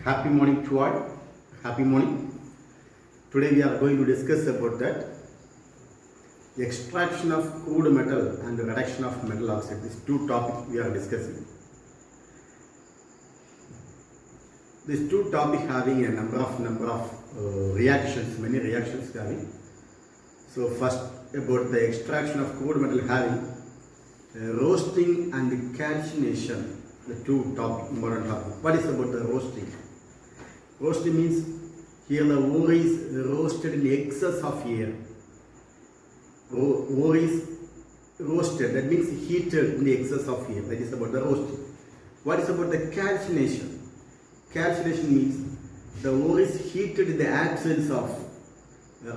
Happy morning to all. Happy morning. Today we are going to discuss about that extraction of crude metal and the reduction of metal oxide. These two topics we are discussing. These two topics having a number of reactions, many reactions having. So first about the extraction of crude metal having roasting and calcination, the two important topics. What is about the roasting? Roasting means here the ore is roasted in excess of air. Ore is roasted, that means heated in the excess of air. That is about the roasting. What is about the calcination? Calcination means the ore is heated in the absence of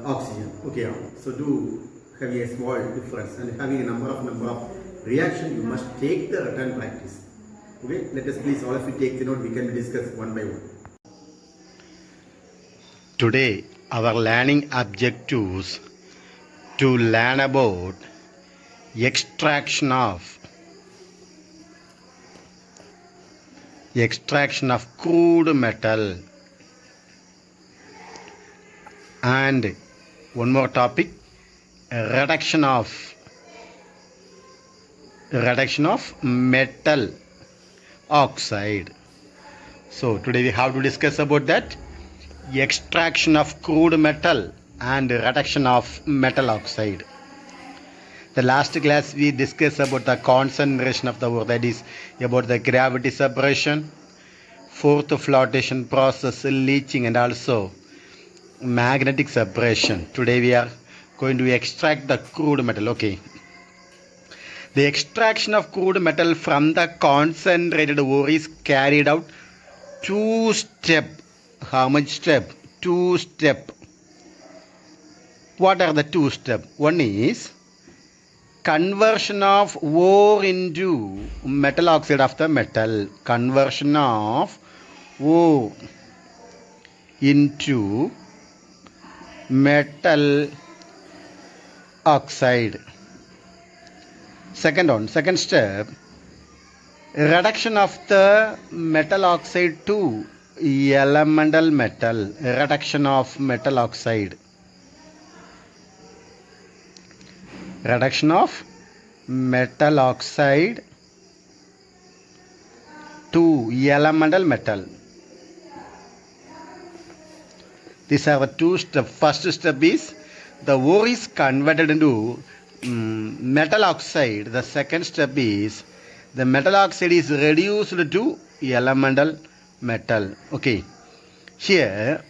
oxygen. Okay, so do have a small difference and having a number of reaction, you must take the written practice. Okay, let us please all of you take the note. We can discuss one by one. Today, our learning objectives to learn about extraction of crude metal and one more topic, reduction of metal oxide. So today we have to discuss about that extraction of crude metal and reduction of metal oxide. The last class we discussed about the concentration of the ore, that is about the gravity separation, fourth flotation process, leaching, and also magnetic separation. Today we are going to extract the crude metal. Okay. The extraction of crude metal from the concentrated ore is carried out two step. How much step? Two step. What are the two step? One is conversion of ore into metal oxide of the metal. Conversion of ore into metal oxide. Second step, reduction of the metal oxide to elemental metal. Reduction of metal oxide. Reduction of metal oxide to elemental metal. These are the two steps. First step is the ore is converted into metal oxide. The second step is the metal oxide is reduced to elemental metal. Okay. Here,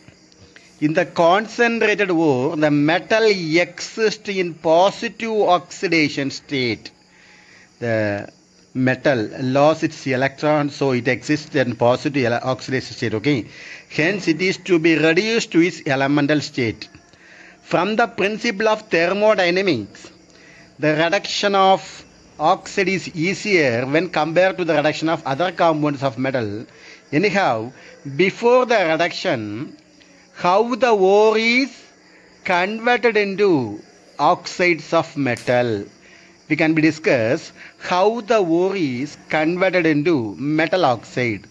in the concentrated ore, the metal exists in positive oxidation state. The metal lost its electron, so it exists in positive oxidation state. Okay. Hence, it is to be reduced to its elemental state. From the principle of thermodynamics, the reduction of oxide is easier when compared to the reduction of other components of metal. Anyhow, before the reduction, how the ore is converted into oxides of metal. We can be discuss how the ore is converted into metal oxide.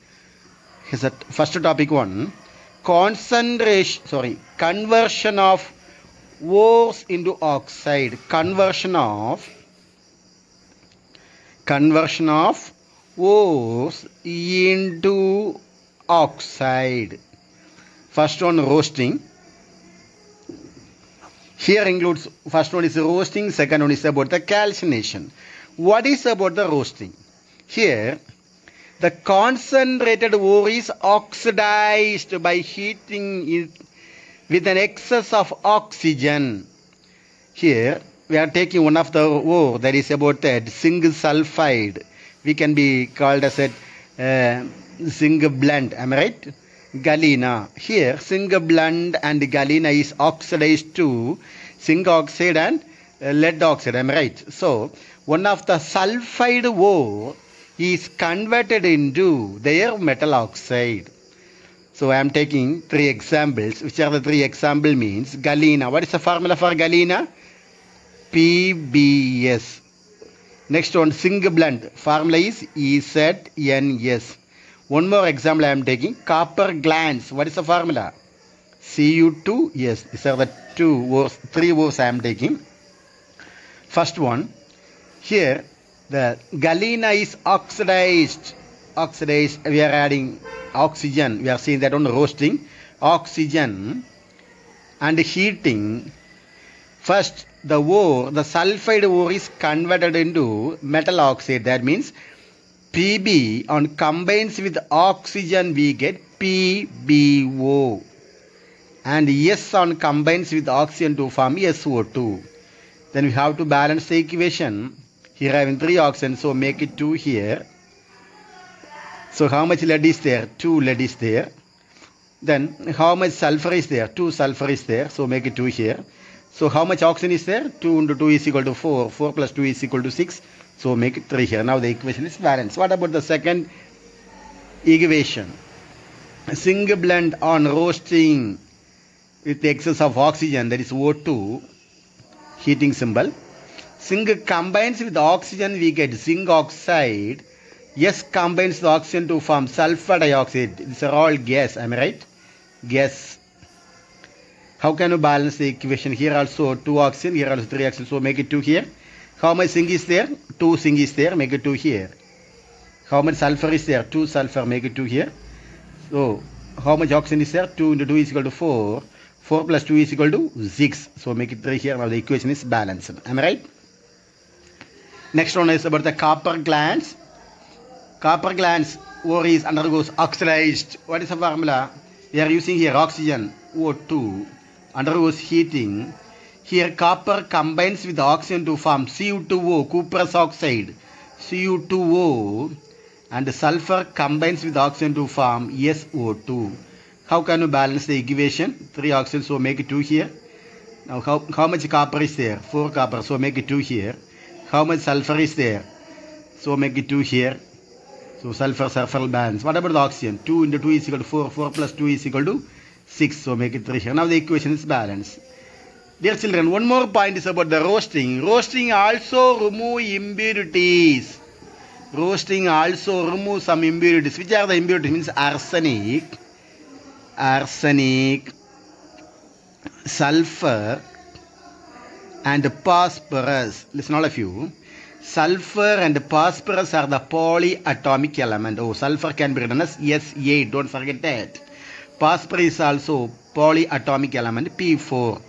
Here's the first topic one. Conversion of ores into oxide. Conversion of ores into oxide. First one, roasting. Here includes, first one is roasting, second one is about the calcination. What is about the roasting? Here, the concentrated ore is oxidized by heating it with an excess of oxygen. Here, we are taking one of the ore, that is about that zinc sulfide. We can be called as a zinc blend, am I right? Galena. Here, zinc blend and galena is oxidized to zinc oxide and lead oxide, am I right? So, one of the sulfide ore is converted into their metal oxide. So, I am taking three examples. Which are the three examples means? Galena. What is the formula for galena? PBS. Next one, zinc blend. Formula is EZNS. One more example I am taking. Copper glands. What is the formula? Cu2. Yes, these are the three words I am taking. First one. Here, the galena is oxidized. Oxidized. We are adding oxygen. We are seeing that on roasting. Oxygen and heating. First, the sulfide ore is converted into metal oxide. That means Pb on combines with oxygen we get PbO, and S on combines with oxygen to form SO2. Then we have to balance the equation. Here I have 3 oxygen, so make it 2 here. So how much lead is there? 2 lead is there. Then how much sulfur is there? 2 sulfur is there, so make it 2 here. So how much oxygen is there? 2 into 2 is equal to 4. 4 plus 2 is equal to 6. So make it 3 here. Now the equation is balanced. What about the second equation? Zinc blend on roasting with excess of oxygen, that is O2, heating symbol. Zinc combines with oxygen, we get zinc oxide. S combines the oxygen to form sulfur dioxide. These are all gas, am I right? Gas. How can you balance the equation? Here also 2 oxygen, here also 3 oxygen, so make it 2 here. How much zinc is there? 2 zinc is there, make it 2 here. How much sulfur is there? 2 sulfur, make it 2 here. So, how much oxygen is there? 2 into 2 is equal to 4. 4 plus 2 is equal to 6. So, make it 3 here. Now, the equation is balanced. Am I right? Next one is about the copper glands. Copper glands ore is undergoes oxidized. What is the formula? We are using here oxygen, O2, undergoes heating. Here copper combines with oxygen to form Cu2O, cuprous oxide, Cu2O, and sulfur combines with oxygen to form SO2. How can you balance the equation? 3 oxygen, so make it 2 here. Now how much copper is there? 4 copper, so make it 2 here. How much sulfur is there? So make it 2 here. So sulfur balance. What about the oxygen? 2 into 2 is equal to 4. 4 plus 2 is equal to 6. So make it 3 here. Now the equation is balanced. Dear children, one more point is about the roasting. Roasting also remove impurities. Roasting also remove some impurities. Which are the impurities? Means arsenic, sulfur, and phosphorus. Listen, all of you. Sulfur and phosphorus are the polyatomic element. Oh, sulfur can be written as S8. Don't forget that. Phosphorus is also polyatomic element, P4.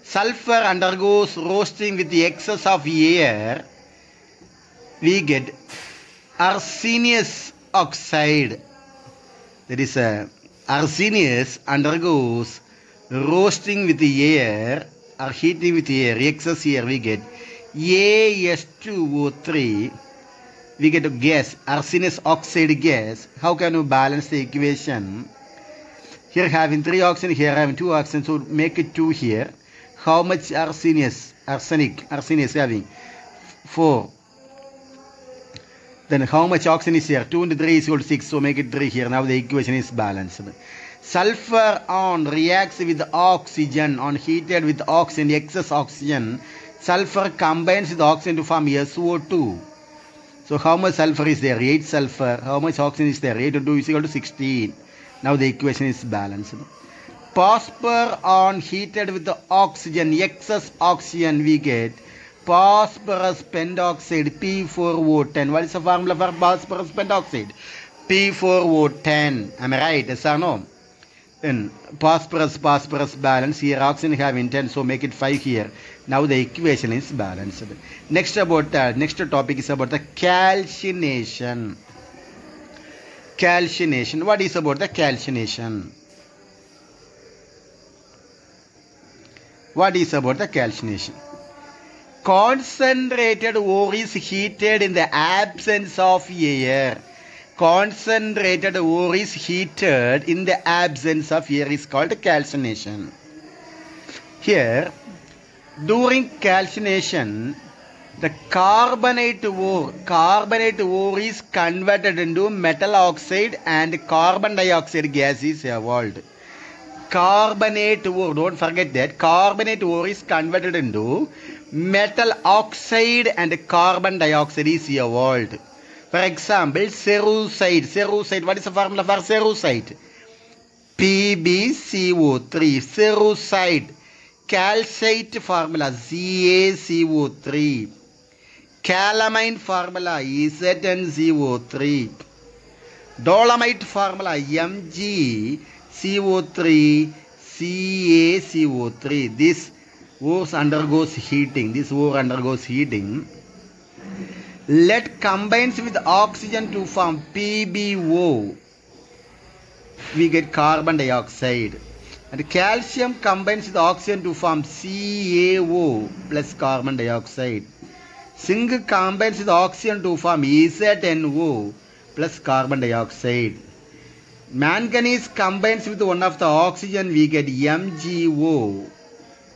Sulfur undergoes roasting with the excess of air. We get arsenious oxide. That is, arsenious undergoes roasting with the air or heating with the air. Excess air, we get AS2O3. We get a gas, arsenious oxide gas. How can you balance the equation? Here having 3 oxygen, here having 2 oxygen, so make it 2 here. How much arsenic having 4. Then how much oxygen is here? 2 into 3 is equal to 6, so make it 3 here. Now the equation is balanced. Sulfur on reacts with oxygen, on heated with oxygen, excess oxygen. Sulfur combines with oxygen to form SO2. So how much sulfur is there? 8 sulfur. How much oxygen is there? 8 into 2 is equal to 16. Now the equation is balanced. Phosphor on heated with the oxygen, excess oxygen, we get phosphorus pentoxide, P4O10. What is the formula for phosphorus pentoxide? P4O10. Am I right? Yes or no? Then phosphorus balance. Here oxygen having 10, so make it 5 here. Now the equation is balanced. Next topic is about the calcination. Calcination. What is about the calcination? What is about the calcination? Concentrated ore is heated in the absence of air. Concentrated ore is heated in the absence of air is called calcination. Here, during calcination, the carbonate ore is converted into metal oxide and carbon dioxide gas is evolved. Carbonate ore, don't forget that, carbonate ore is converted into metal oxide and carbon dioxide is evolved. For example, cerussite. Cerussite, what is the formula for cerussite? PbCO3. Cerussite. Calcite formula CaCO3. Calamine formula ZnCO3. Dolomite formula MgCO3 CaCO3. This ore undergoes heating. Lead combines with oxygen to form PbO. We get carbon dioxide. And calcium combines with oxygen to form CaO plus carbon dioxide. Zinc combines with oxygen to form ZnO plus carbon dioxide. Manganese combines with one of the oxygen, we get MgO.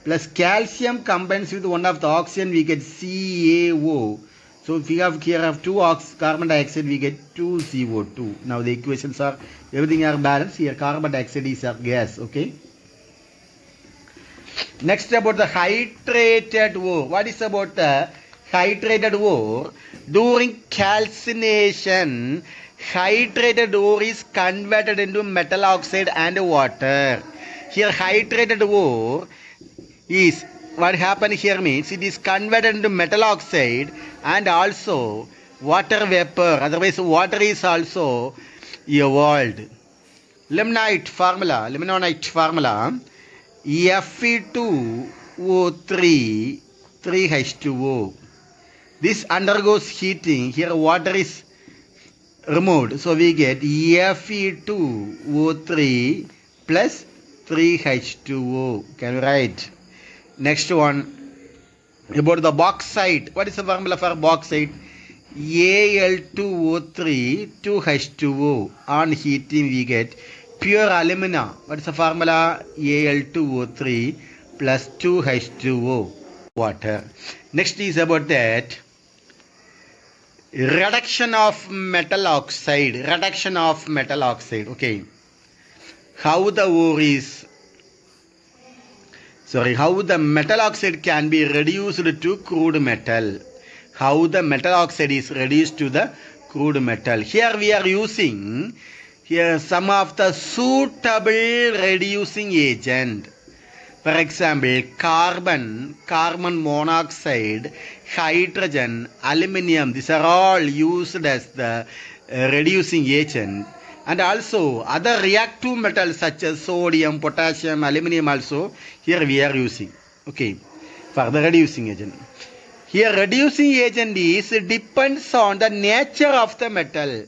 Plus calcium combines with one of the oxygen, we get CaO. So if we have here two carbon dioxide, we get 2 CO2. Now the equations are, everything are balanced. Here carbon dioxide is a gas, okay. Next about the hydrated ore. What is about the hydrated ore? During calcination, hydrated ore is converted into metal oxide and water. Here hydrated ore is, what happened here means it is converted into metal oxide and also water vapor. Otherwise water is also evolved. Limonite formula Fe2O3 3H2O. This undergoes heating. Here water is removed. So we get Fe2O3 plus 3H2O. Can we write? Next one about the bauxite. What is the formula for bauxite? Al2O3 2H2O. On heating we get pure alumina. What is the formula? Al2O3 plus 2H2O. Water. Next is about that reduction of metal oxide. Okay. How the metal oxide can be reduced to crude metal. How the metal oxide is reduced to the crude metal. Here we are using some of the suitable reducing agent. For example, carbon monoxide, hydrogen, aluminium. These are all used as the reducing agent. And also other reactive metals such as sodium, potassium, aluminium also here we are using. Okay, for the reducing agent. Here reducing agent depends on the nature of the metal.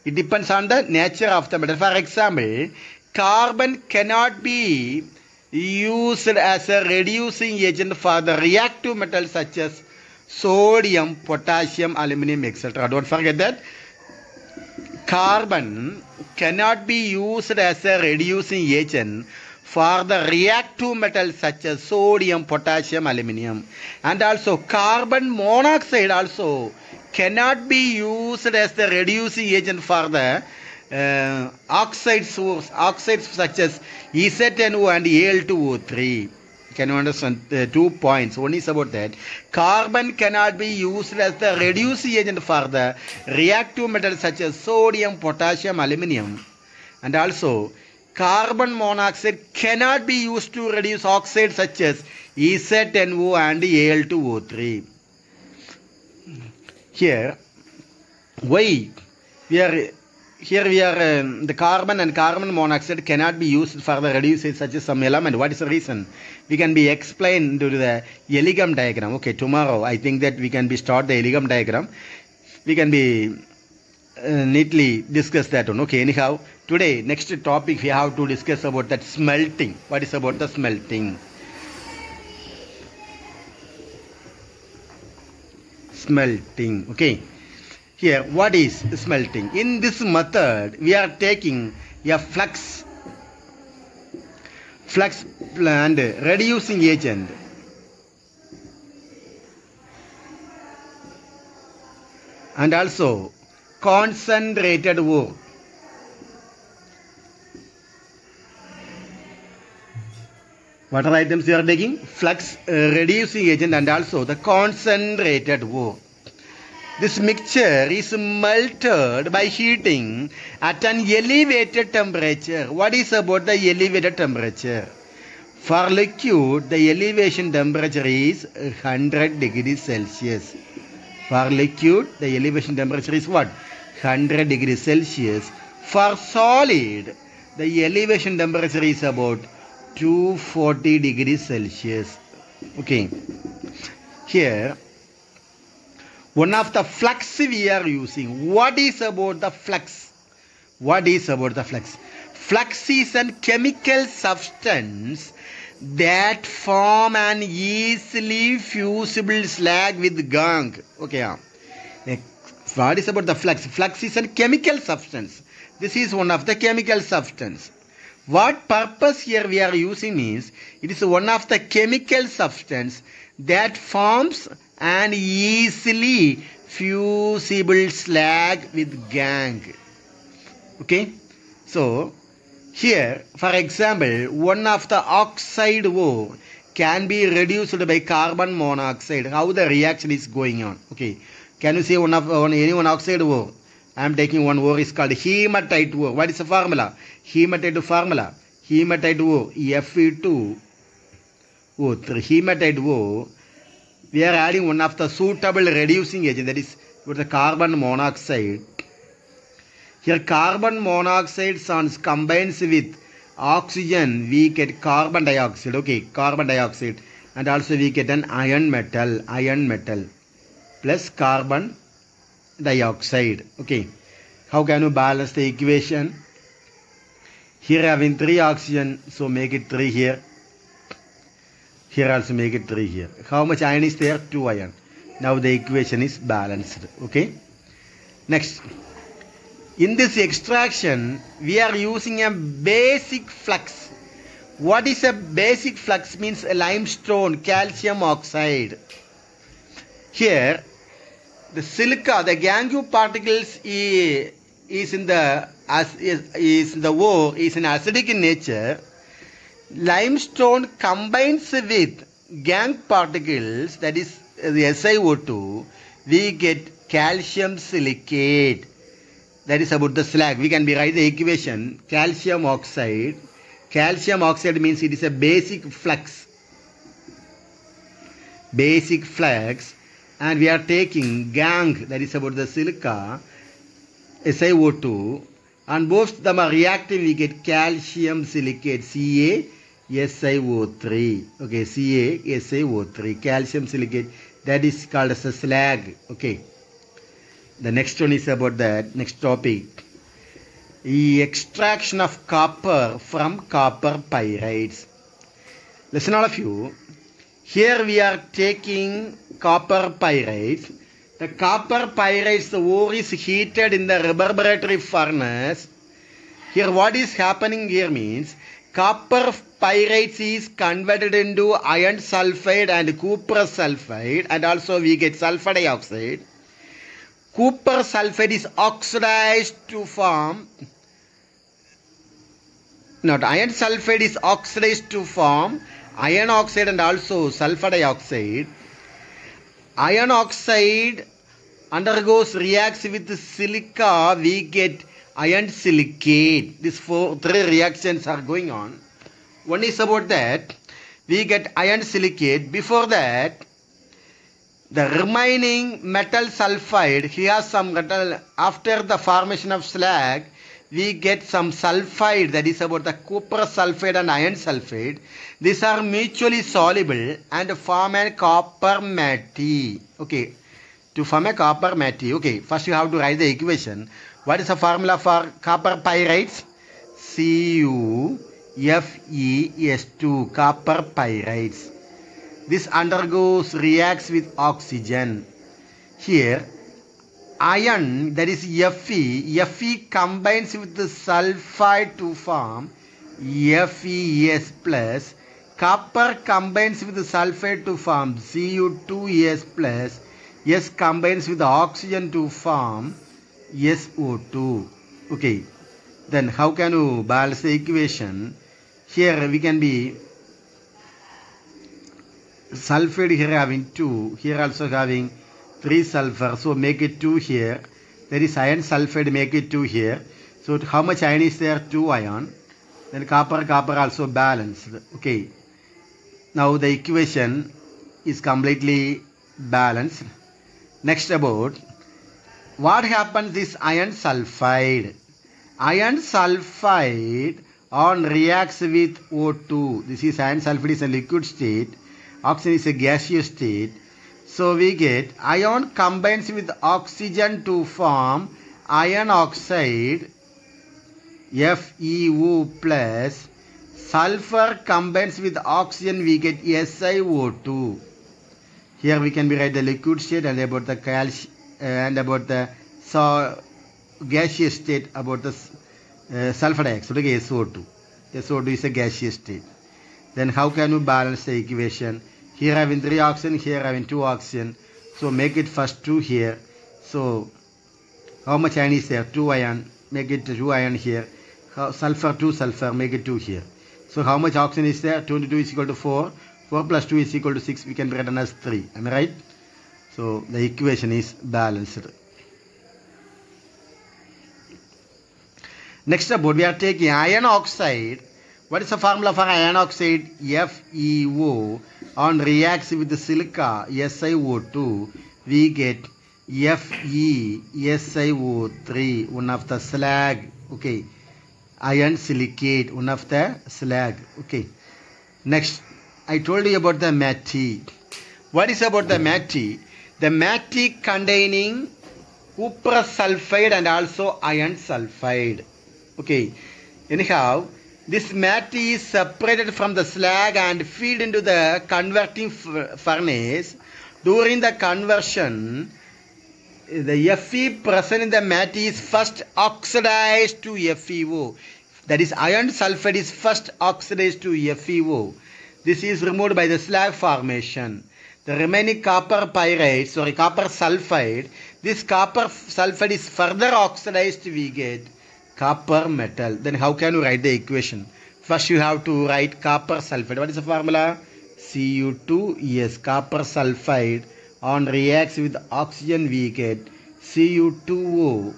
It depends on the nature of the metal. For example, carbon cannot be used as a reducing agent for the reactive metals such as sodium, potassium, aluminium, etc. Don't forget that. Carbon cannot be used as a reducing agent for the reactive metals such as sodium, potassium, aluminium. And also carbon monoxide also cannot be used as the reducing agent for the oxides such as ZnO and Al2O3. Can you understand? 2 points. One is about that. Carbon cannot be used as the reducing agent for the reactive metals such as sodium, potassium, aluminium. And also, carbon monoxide cannot be used to reduce oxides such as ZnO and Al2O3. Here, why we are the carbon and carbon monoxide cannot be used for the reducing such as some element. What is the reason? We can be explained to the Elegum diagram. Okay, tomorrow I think that we can be start the Elegum diagram. We can be neatly discuss that one. Okay, anyhow, today next topic we have to discuss about that smelting. What is about the smelting? Smelting. Okay. Here, what is smelting? In this method, we are taking a flux and reducing agent and also concentrated ore. What are items we are taking? Flux, reducing agent and also the concentrated ore. This mixture is melted by heating at an elevated temperature. What is about the elevated temperature? For liquid, the elevation temperature is 100 degrees Celsius. For liquid, the elevation temperature is what? 100 degrees Celsius. For solid, the elevation temperature is about 240 degrees Celsius. Okay. Here, one of the flux we are using. What is about the flux? What is about the flux? Flux is a chemical substance that form an easily fusible slag with gang. Okay. What is about the flux? Flux is a chemical substance. This is one of the chemical substance. What purpose here we are using is, it is one of the chemical substance that forms an easily fusible slag with gang. Okay. So, here, for example, one of the oxide ore can be reduced by carbon monoxide. How the reaction is going on? Okay. Can you say any one oxide ore? I am taking one ore is called hematite ore. What is the formula? Hematite formula. Hematite ore, Fe2O3. Hematite ore. We are adding one of the suitable reducing agent, that is the carbon monoxide. Here carbon monoxide combines with oxygen, we get carbon dioxide. Okay, carbon dioxide, and also we get an iron metal plus carbon dioxide. Okay, how can you balance the equation? Here having 3 oxygen, so make it 3 here. Here also make it 3 here. How much iron is there? 2 iron. Now the equation is balanced. Okay. Next. In this extraction, we are using a basic flux. What is a basic flux? Means a limestone, calcium oxide. Here, the silica, the gangue particles is in the ore, is in acidic in nature. Limestone combines with gangue particles, that is the SiO2, we get calcium silicate. That is about the slag. We can write the equation calcium oxide. Calcium oxide means it is a basic flux. Basic flux. And we are taking gangue, that is about the silica, SiO2. And both of them are reactive. We get calcium silicate, CaSiO3. Okay, CaSiO3, calcium silicate. That is called as a slag. Okay. The next one is about that. Next topic. The extraction of copper from copper pyrites. Listen all of you. Here we are taking copper pyrites. The copper pyrites, the ore is heated in the reverberatory furnace. Here what is happening here means, copper pyrites is converted into iron sulfide and copper sulfide, and also we get sulfur dioxide. Copper sulfide is oxidized to form, iron sulfide is oxidized to form iron oxide and also sulfur dioxide. Iron oxide undergoes reacts with silica, we get iron silicate. These 3 reactions are going on. One is about that, we get iron silicate. Before that, the remaining metal sulfide, here some metal, after the formation of slag, we get some sulfide, that is about the copper sulfide and iron sulfide. These are mutually soluble and form a copper matte. Okay, to form a copper matte. Okay, first you have to write the equation. What is the formula for copper pyrites? CuFeS2, copper pyrites. This undergoes reacts with oxygen. Here, iron, that is Fe combines with the sulfide to form FeS plus. Copper combines with the sulfide to form Cu2S plus. S combines with the oxygen to form SO2. Okay. Then how can you balance the equation? Here we can be sulfide here having 2, here also having 3 sulfur, so make it 2 here. There is iron sulfide, make it 2 here. So how much iron is there? 2 iron. Then copper also balanced. Okay. Now the equation is completely balanced. Next about what happens is iron sulfide. Iron sulfide on reacts with O2. This is iron sulfide is a liquid state. Oxygen is a gaseous state. So we get iron combines with oxygen to form iron oxide FeO plus. Sulfur combines with oxygen, we get SiO2. Here we can be write the liquid state and about the calcium and about the gaseous state about the sulfur dioxide, okay, SO2. SO2 is a gaseous state. Then how can we balance the equation? Here having 3 oxygen, here having 2 oxygen. So make it first 2 here. So how much iron is there? 2 iron. Make it 2 iron here. Sulfur 2 sulfur, make it 2 here. So how much oxygen is there? 22 is equal to 4. 4 plus 2 is equal to 6. We can write as 3. Am I right? So the equation is balanced. Next about we are taking iron oxide. What is the formula for iron oxide? FeO on reacts with the silica SiO2. We get FeSiO3, one of the slag. Okay. Iron silicate, one of the slag. Okay. Next, I told you about the MATI. What is about the MATI? The MATI containing cuprous sulfide and also iron sulfide. Okay. Anyhow, this MATI is separated from the slag and feed into the converting furnace. During the conversion, the Fe present in the MATI is first oxidized to FeO. That is, iron sulfide is first oxidized to FeO. This is removed by the slag formation. The remaining copper sulfide, this copper sulfide is further oxidized, we get copper metal. Then how can you write the equation? First you have to write copper sulfide. What is the formula? Cu2, yes, copper sulfide on reacts with oxygen, we get Cu2O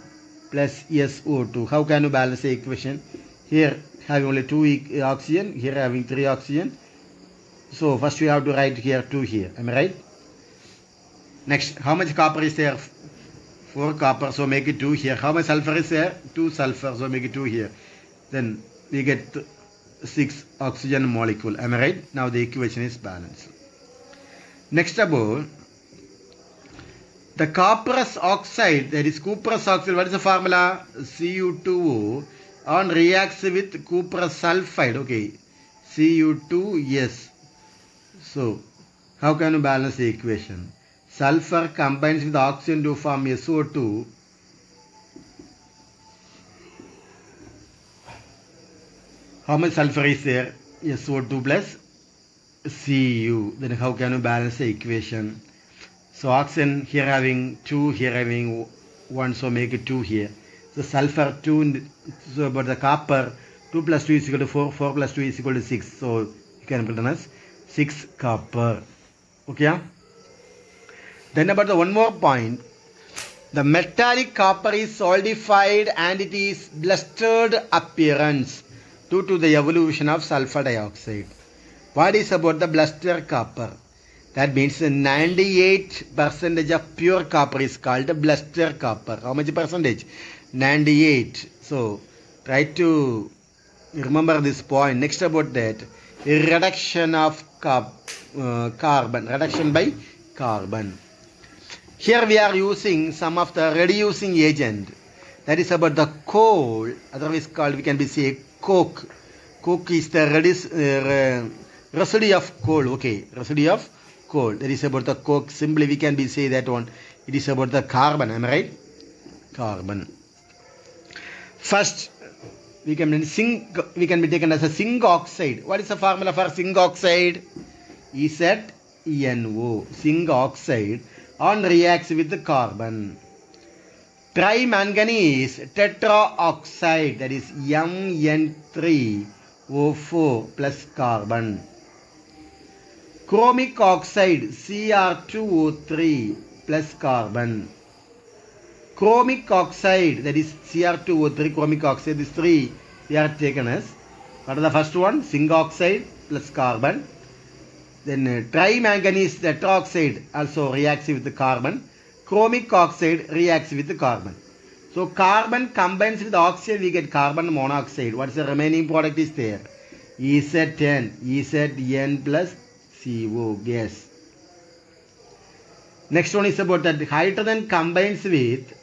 plus SO2. How can you balance the equation? Here having only 2 oxygen, here having 3 oxygen. So first you have to write here 2 here. Am I right? Next, how much copper is there? 4 copper, so make it 2 here. How much sulfur is there? 2 sulfur, so make it 2 here. Then we get 6 oxygen molecule. Am I right? Now the equation is balanced. Next about the cuprous oxide, that is cuprous oxide. What is the formula? Cu2O on reacts with cuprous sulfide. Okay, Cu2, yes. So how can you balance the equation? Sulfur combines with oxygen to form SO2. How much sulfur is there? SO2 plus Cu. Then how can you balance the equation? So oxygen here having 2, here having 1, so make it 2 here. So sulfur 2, so about the copper, 2 plus 2 is equal to 4, 4 plus 2 is equal to 6. So you can put it as 6 copper. Okay. Then about the one more point, the metallic copper is solidified and it is blistered appearance due to the evolution of sulfur dioxide. What is about the blister copper? That means 98% of pure copper is called blister copper. How much percentage? 98. So try to remember this point. Next about that, reduction of carbon, reduction by carbon. Here we are using some of the reducing agent. That is about the coal, otherwise called, we can be say coke. Coke is the residue of coal. Okay, residue of coal. That is about the coke. Simply we can be say that one. It is about the carbon. Am I right? Carbon. First, we can be taken as a zinc oxide. What is the formula for zinc oxide? ZNO. Zinc oxide on reacts with the carbon. Trimanganese tetraoxide, that is Mn3O4 plus carbon. Chromic oxide Cr2O3 plus carbon. Chromic oxide, that is Cr2O3 chromic oxide, these three we are taken as. What is the first one? Zinc oxide plus carbon. Then trimanganese tetroxide also reacts with the carbon. Chromic oxide reacts with the carbon. So carbon combines with oxygen, we get carbon monoxide. What is the remaining product is there? EZN plus CO gas. Next one is about that hydrogen combines with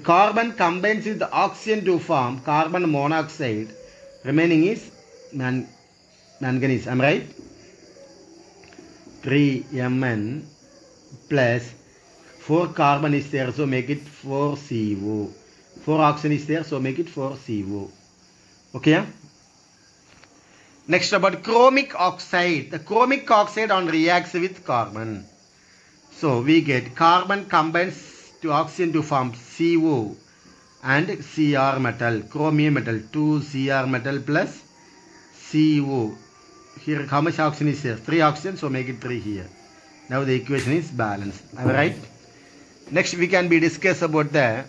carbon combines with the oxygen to form carbon monoxide. Remaining is manganese. Am I right? 3Mn plus 4 carbon is there, so make it 4CO. 4 oxygen is there, so make it 4CO. Okay? Next about chromic oxide. The chromic oxide reacts with carbon. So we get carbon combines to oxygen to form CO and Cr metal, chromium metal, 2 Cr metal plus CO. Here how much oxygen is there? 3 oxygen, so make it 3 here. Now the equation is balanced. Am I right? Next we can discuss about the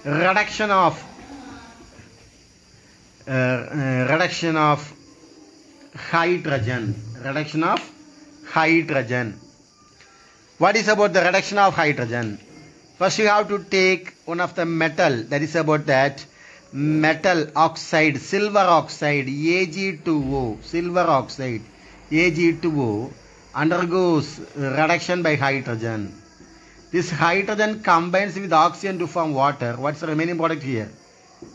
reduction of hydrogen. Reduction of hydrogen. What is about the reduction of hydrogen? First you have to take one of the metal, that is about that metal oxide, silver oxide, Ag2O, silver oxide, Ag2O undergoes reduction by hydrogen. This hydrogen combines with oxygen to form water. What's the remaining product here?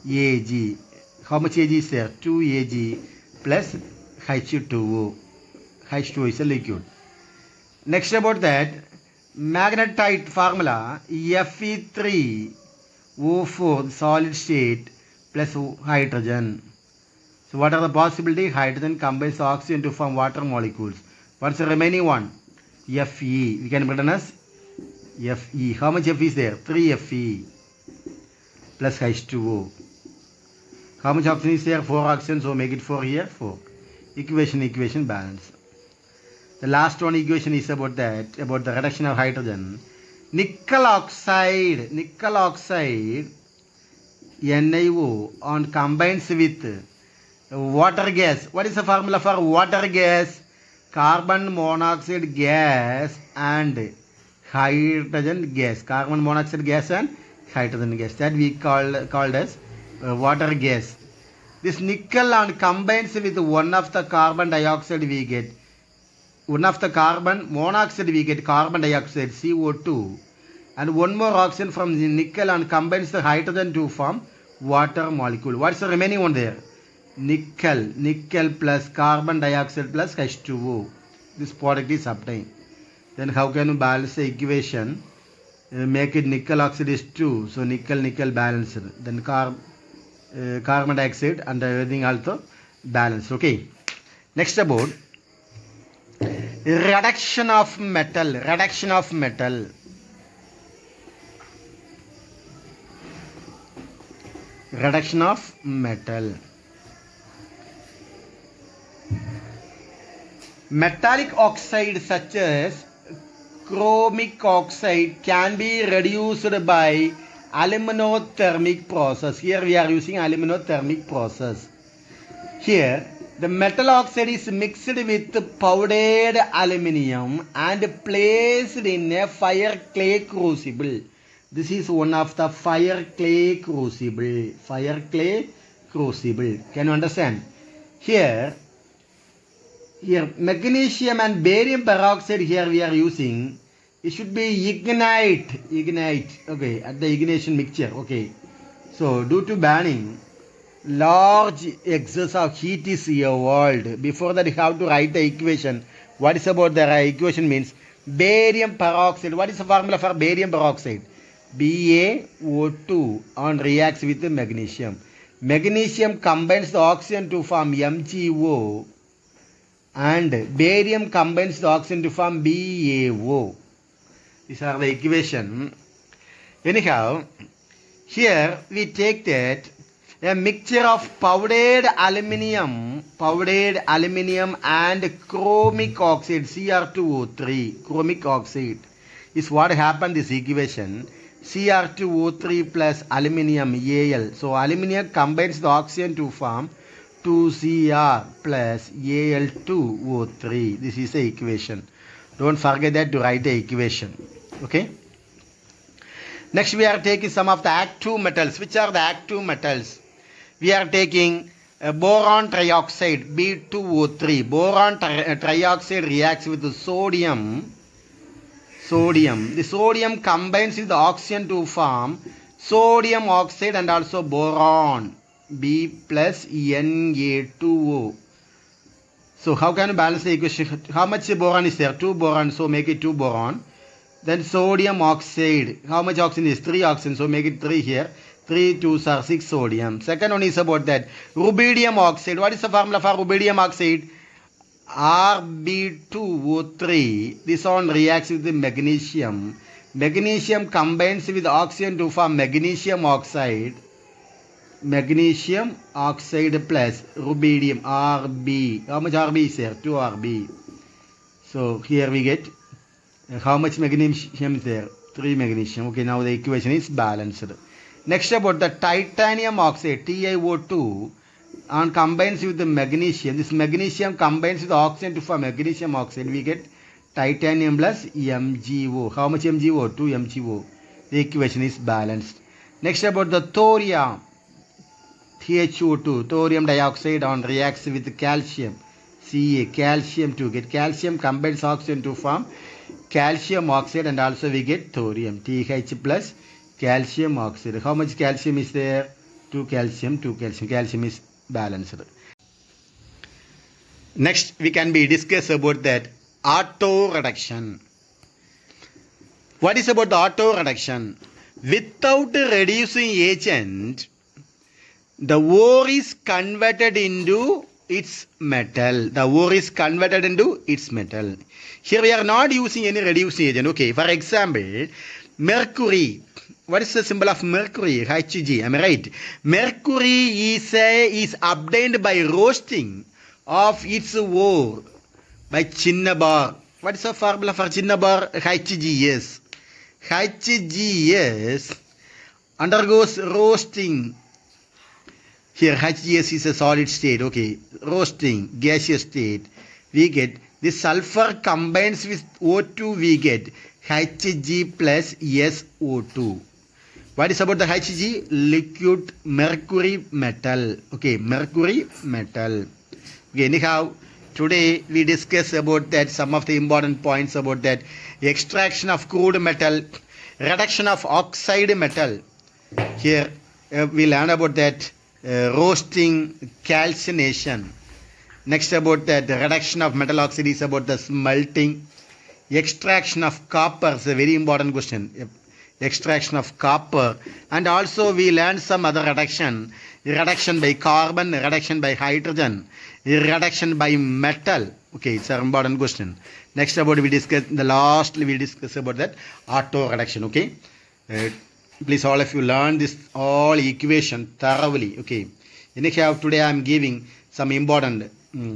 Ag. How much Ag is there? 2 Ag plus H2O. H2O is a liquid. Next about that, magnetite formula Fe3O4 solid state plus hydrogen. So what are the possibilities? Hydrogen combines oxygen to form water molecules. What's the remaining one? Fe. We can written as Fe. How much Fe is there? 3 Fe plus H2O. How much oxygen is there? 4 oxygen, so make it 4 here, 4. Equation balance. The last one equation is about that, about the reduction of hydrogen. Nickel oxide NiO combines with water gas. What is the formula for water gas? Carbon monoxide gas and hydrogen gas. Carbon monoxide gas and hydrogen gas. That we called as water gas. This nickel combines with one of the carbon dioxide we get. One of the carbon monoxide we get carbon dioxide CO2, and one more oxygen from the nickel and combines the hydrogen to form water molecule. What's the remaining one there? Nickel plus carbon dioxide plus H2O. This product is obtained. Then how can you balance the equation? Make it nickel oxide is 2, so nickel balanced. Then carbon dioxide and everything also balanced. Okay. Next about reduction of metal. Metallic oxide such as chromic oxide can be reduced by aluminothermic process. Here we are using aluminothermic process. Here the metal oxide is mixed with powdered aluminium and placed in a fire clay crucible. This is one of the fire clay crucible. Can you understand? Here magnesium and barium peroxide here we are using. It should be ignite. Okay, at the ignition mixture. Okay. So due to burning, large excess of heat is evolved. Before that you have to write the equation. What is about the equation means? Barium peroxide. What is the formula for barium peroxide? BaO2 reacts with the magnesium. Magnesium combines the oxygen to form MgO and barium combines the oxygen to form BaO. These are the equation. Anyhow, here we take that a mixture of powdered aluminium and chromic oxide, Cr2O3, chromic oxide is what happened this equation. Cr2O3 plus aluminium, Al. So aluminium combines the oxygen to form 2Cr plus Al2O3. This is the equation. Don't forget that to write the equation. Okay. Next we are taking some of the active metals. Which are the active metals? We are taking boron trioxide, B2O3. Boron trioxide reacts with the sodium. The sodium combines with the oxygen to form sodium oxide and also boron, B plus Na2O. So how can you balance the equation? How much boron is there? 2 boron, so make it 2 boron. Then sodium oxide. How much oxygen is? 3 oxygen, so make it 3 here. 3 2s are 6 sodium. Second one is about that. Rubidium oxide. What is the formula for rubidium oxide? Rb2O3. This one reacts with the magnesium. Magnesium combines with oxygen to form magnesium oxide. Magnesium oxide plus rubidium, Rb. How much Rb is there? 2 Rb. So here we get how much magnesium is there? 3 magnesium. Okay, now the equation is balanced. Next about the titanium oxide, TiO2, and combines with the magnesium. This magnesium combines with the oxygen to form magnesium oxide. We get titanium plus MgO. How much MgO? 2 MgO. The equation is balanced. Next about the thorium, THO2, thorium dioxide, and reacts with calcium, Ca, calcium to get calcium combines oxygen to form calcium oxide, and also we get thorium, TH plus calcium oxide. How much calcium is there? 2 calcium, 2 calcium. Calcium is balanced. Next we can be discuss about that auto reduction. What is about the auto reduction? Without reducing agent, the ore is converted into its metal. The ore is converted into its metal. Here we are not using any reducing agent. Okay, for example, mercury. What is the symbol of mercury? Hg. Am I right? Mercury is obtained by roasting of its ore by Cinnabar. What is the formula for Cinnabar? HGS. HGS undergoes roasting. Here HGS is a solid state. Okay, roasting, gaseous state. We get this sulfur combines with O2. We get Hg plus SO2. What is about the Hg? Liquid mercury metal. Okay, mercury metal. Okay, anyhow, today we discuss about that some of the important points about that extraction of crude metal, reduction of oxide metal. Here we learn about that roasting, calcination. Next about that reduction of metal oxide is about the smelting. Extraction of copper is a very important question. Extraction of copper, and also we learned some other reduction by carbon, reduction by hydrogen, reduction by metal. Okay, it's an important question. Next about we discuss about that auto reduction. Okay, please all of you learn this all equation thoroughly. Okay, anyhow today I am giving some important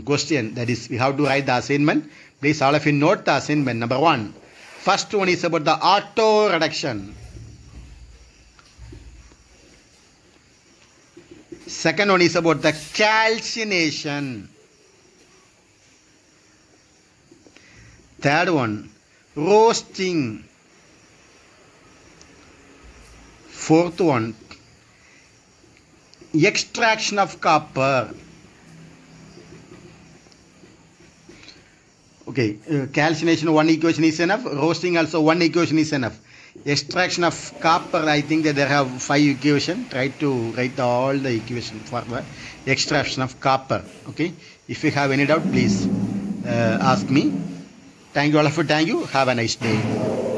question, that is we have to write the assignment. Please all of you note the assignment. Number 1. First one is about the auto reduction. Second one is about the calcination. Third one, roasting. Fourth one, extraction of copper. Okay, calcination one equation is enough. Roasting also one equation is enough. Extraction of copper, I think that there have 5 equations. Try to write all the equations for the extraction of copper. Okay, if you have any doubt, please ask me. Thank you all of you. Thank you. Have a nice day.